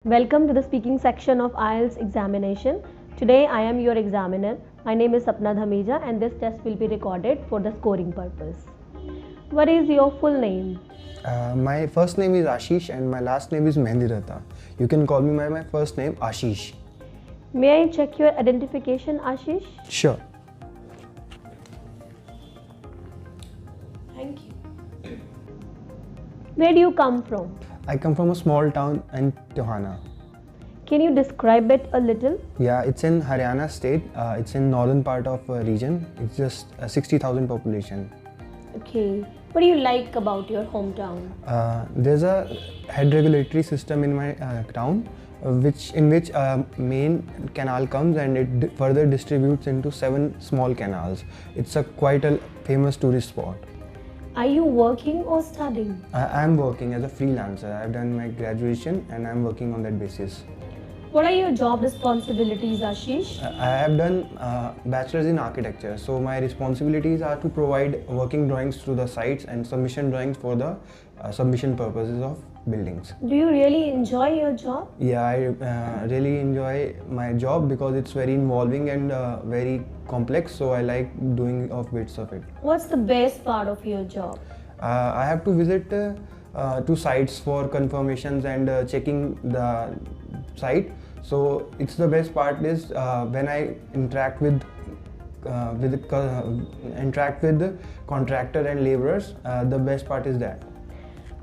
Welcome to the speaking section of IELTS examination. Today I am your examiner. My name is Sapna Dhameja and this test will be recorded for the scoring purpose. What is your full name? My first name is Ashish and my last name is Mehendirata. You can call me by my first name Ashish. May I check your identification, Ashish? Sure. Thank you. Where do you come from? I come from a small town in Tohana. Can you describe it a little? Yeah, it's in Haryana state. It's in northern part of region. It's just 60,000 population. Okay. What do you like about your hometown? There's a head regulatory system in my town, in which main canal comes and it further distributes into 7 small canals. It's quite a famous tourist spot. Are you working or studying? I'm working as a freelancer. I've done my graduation and I'm working on that basis. What are your job responsibilities, Ashish? I have done bachelor's in architecture. So my responsibilities are to provide working drawings to the sites and submission drawings for the submission purposes of buildings. Do you really enjoy your job? Yeah, I really enjoy my job because it's very involving and very complex. So I like doing bits of it. What's the best part of your job? I have to visit to sites for confirmations and checking the site. So it's the best part is when I interact with the contractor and laborers. The best part is that.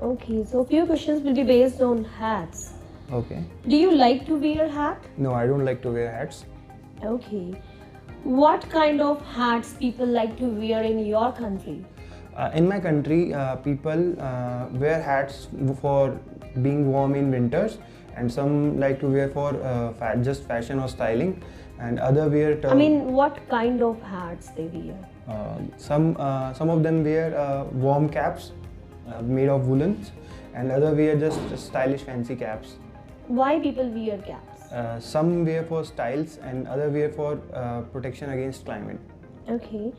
Okay, so a few questions will be based on hats. Okay. Do you like to wear hat? No, I don't like to wear hats. Okay. What kind of hats people like to wear in your country? In my country, people wear hats for being warm in winters, and some like to wear for just fashion or styling, and other wear. What kind of hats they wear? Some of them wear warm caps made of woolens, and other wear just stylish fancy caps. Why people wear caps? Some wear for styles, and other wear for protection against climate. Okay.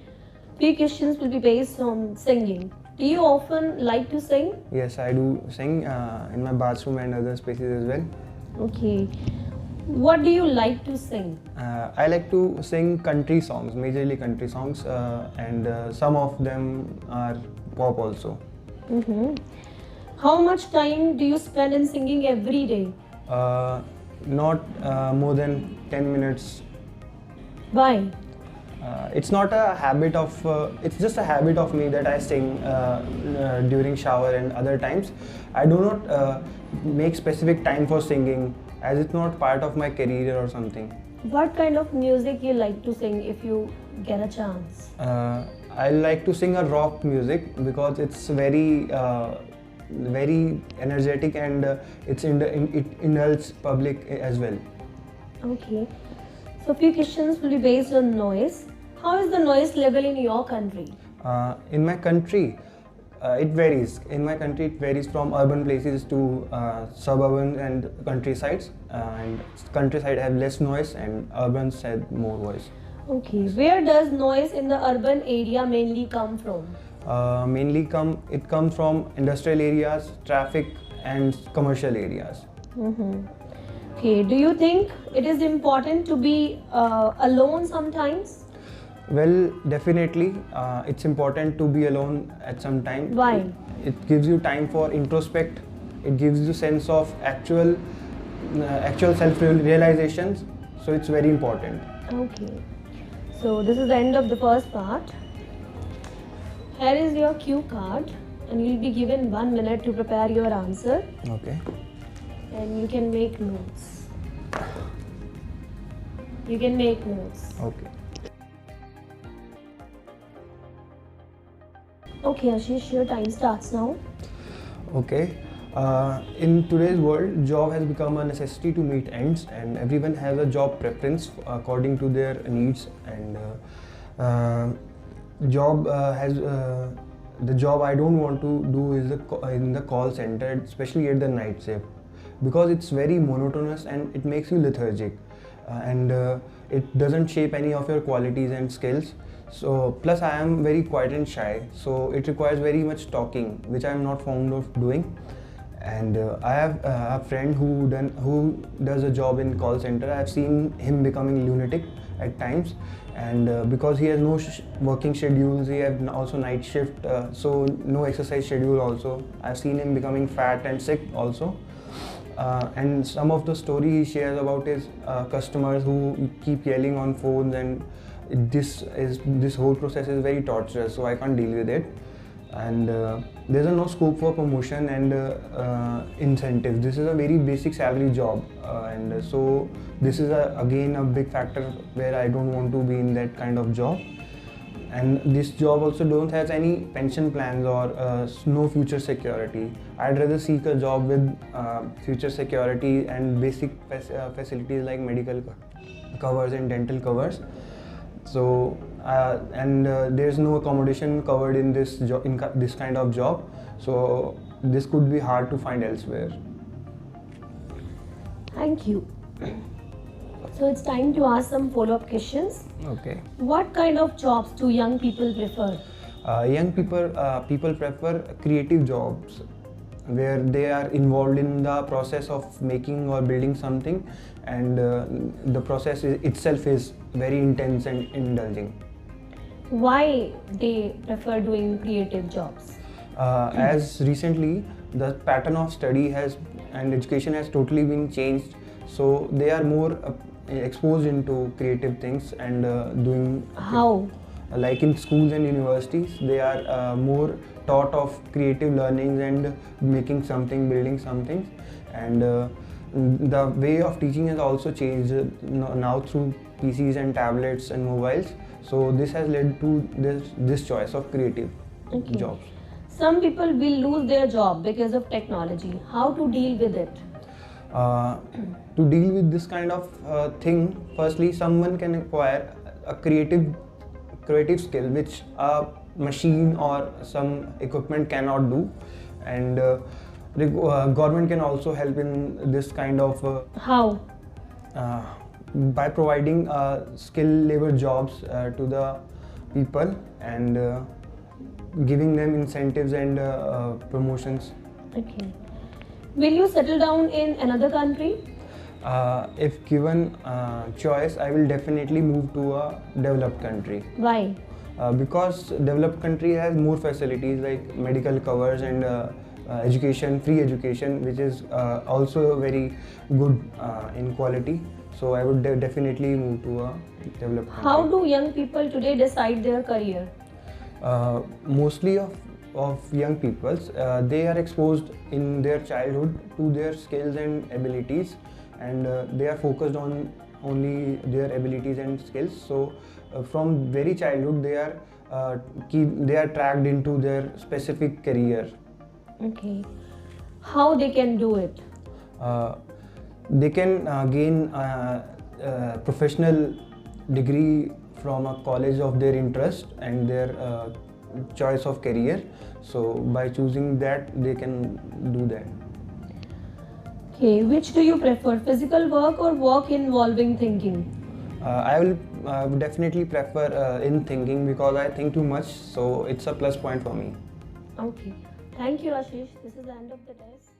Few questions will be based on singing. Do you often like to sing? Yes, I do sing in my bathroom and other spaces as well. Okay. What do you like to sing? I like to sing country songs, majorly country songs, and some of them are pop also. Mm-hmm. How much time do you spend in singing every day? Not more than 10 minutes. Why? It's not a habit of, it's just a habit of me that I sing during shower and other times. I do not make specific time for singing as it's not part of my career or something. What kind of music you like to sing if you get a chance? I like to sing a rock music because it's very energetic and it indulges public as well. Okay. So few questions will be based on noise. How is the noise level in your country? In my country, it varies. In my country, it varies from urban places to suburban and countrysides. And countryside have less noise, and urbans have more voice. Okay. Where does noise in the urban area mainly come from? It comes from industrial areas, traffic, and commercial areas. Mm-hmm. Okay. Do you think it is important to be alone sometimes? Well, definitely, it's important to be alone at some time. Why? It gives you time for introspect. It gives you sense of actual self-realizations. So it's very important. Okay. So this is the end of the first part. Here is your cue card, and you'll be given 1 minute to prepare your answer. Okay. And you can make notes. You can make notes. Okay. Okay, Ashish, your time starts now. Okay. In today's world, job has become a necessity to meet ends, and everyone has a job preference according to their needs. And the job I don't want to do is in the call center, especially at the night shift, because it's very monotonous and it makes you lethargic, and it doesn't shape any of your qualities and skills. So plus I am very quiet and shy, so it requires very much talking, which I am not fond of doing. And I have a friend who does a job in call center. I've seen him becoming lunatic at times, and because he has no working schedules, he have also night shift, so no exercise schedule also. I've seen him becoming fat and sick also. And some of the story he shares about his customers who keep yelling on phones, and this whole process is very torturous, so I can't deal with it. And there's no scope for promotion and incentives. This is a very basic salary job, and so this is again a big factor where I don't want to be in that kind of job. And this job also don't have any pension plans or no future security. I'd rather seek a job with future security and basic facilities like medical covers and dental covers. So there's no accommodation covered in this this kind of job, so this could be hard to find elsewhere. Thank you. So it's time to ask some follow-up questions. Okay. What kind of jobs do young people prefer? Young people prefer creative jobs where they are involved in the process of making or building something, and the process itself is very intense and indulging. Why they prefer doing creative jobs? As recently the pattern of study and education has totally been changed, so they are more exposed into creative things and doing. How? Like in schools and universities, they are more taught of creative learnings and making something, building something, and the way of teaching has also changed now through PCs and tablets and mobiles. So this has led to this choice of creative jobs. Some people will lose their job because of technology. How to deal with it? To deal with this kind of thing, firstly, someone can acquire a creative skill which a machine or some equipment cannot do, and the government can also help in this kind of. How? By providing skill labor jobs to the people and giving them incentives and promotions. Okay. Will you settle down in another country? If given choice, I will definitely move to a developed country. Why? Because developed country has more facilities like medical covers and education, free education, which is also very good in quality. So I would definitely move to a developed country. How do young people today decide their career? Mostly of young peoples, they are exposed in their childhood to their skills and abilities, and they are focused on only their abilities and skills. So from very childhood, they are tracked into their specific career. Okay. How they can do it? They can gain professional degree from a college of their interest and their choice of career. So by choosing that, they can do that. Okay, which do you prefer, physical work or work involving thinking? I will definitely prefer in thinking, because I think too much, so it's a plus point for me. Okay. Thank you, Ashish. This is the end of the test.